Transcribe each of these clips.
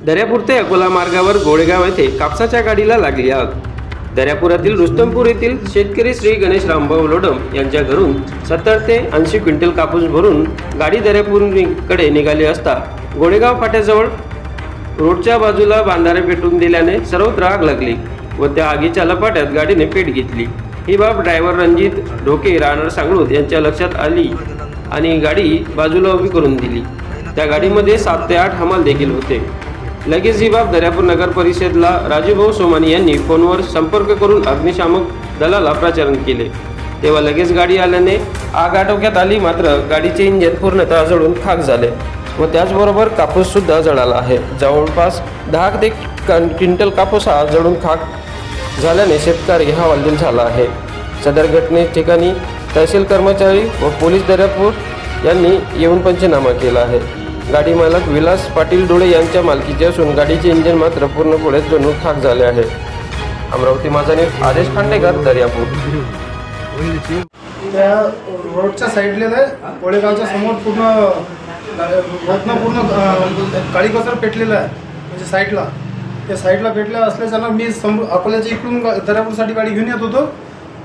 दर्यापूर ते अकोला मार्गावर गोळेगाव येथे कापसाच्या गाडीला लागली आग। दर्यापुरातील रुस्तमपूर येथील शेतकरी श्री गणेश रामभाऊ लोडम यांच्या घरून 70 ते 80 क्विंटल कापूस भरून गाडी दर्यापूरकडे निघाली असता गोळेगाव फाट्याजवळ रोडच्या बाजूला बांधारे पेटून दिल्याने सर्वत्र आग लागली व त्या आगीच्या लपाट्यात गाडीने पेट घेतली। ही बाब ड्रायव्हर रणजित ढोके राहणार सांगळूत यांच्या लक्षात आली आणि गाडी बाजूला उभी करून दिली। त्या गाडीमध्ये 7 ते 8 हमाल देखील होते। लगेच ही बाब दर्यापूर नगर परिषदला राजूभाऊ सोमानी यांनी फोनवर संपर्क करून अग्निशामक दलाला प्रचारण केले, तेव्हा लगेच गाडी आल्याने आग आटोक्यात आली। मात्र गाडीचे इंजिन पूर्णतः जळून खाक झाले व त्याचबरोबर कापूस सुद्धा जळाला आहे। जवळपास 10 ते क्विंटल कापूस हा जळून खाक झाल्याने शेतकरी हवालदिल झाला आहे। सदर घटने ठिकाणी तहसील कर्मचारी व पोलीस दर्यापूर यांनी येऊन पंचनामा केला आहे। गाडी मालक विलास पाटील डोळे यांच्या मालकीचे असून गाडीचे इंजिन मात्र पूर्णपणे जळून खाक झाले आहे। अमरावती माझा न्यूज आदेश खांडेकर, दर्यापूर। त्या रोडच्या साईडला कोळेगावच्या समोर पूर्ण काळी कचरा पेटलेला आहे, म्हणजे साईडला त्या साईडला पेटल्या असल्याच्यानं मी अकोल्याच्या इकडून दर्यापूरसाठी गाडी घेऊन येत होतो।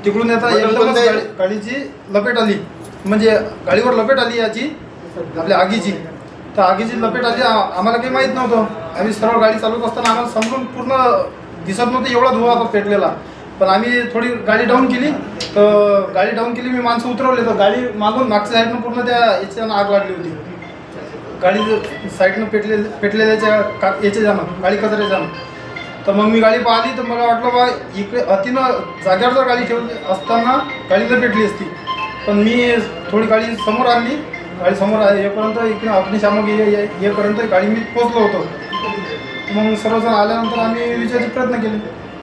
तिकडून येता एकदमच गाडीची लपेट आली, म्हणजे गाडीवर लपेट आली याची आपल्या आगीची। तर आगीची लपेट आली, आम्हाला काही माहीत नव्हतं। आम्ही सरळ गाडी चालवत असताना आम्हाला समोरून पूर्ण दिसत नव्हतं एवढा धुवा आता पेटलेला। पण आम्ही थोडी गाडी डाऊन केली, तर गाडी डाऊन केली, मी माणसं उतरवले तर गाडी मागून मागच्या साईडनं पूर्ण त्या याच्यानं आग लागली होती। गाडी साईडनं पेटलेल्याच्या याच्यानं गाडी कचऱ्याच्यानं। तर मग मी गाडी पाहिली तर मला वाटलं बा इकडे अतिनं जाग्यावर जर गाडी ठेवली असताना गाडीला पेटली असती। पण मी थोडी गाडी समोर आणली, गाडी समोर येईपर्यंत इकडे अग्निशामक येईपर्यंत गाडी मी पोचलो होतो। मग सर्वजण आल्यानंतर आम्ही विचारायचे प्रयत्न केले।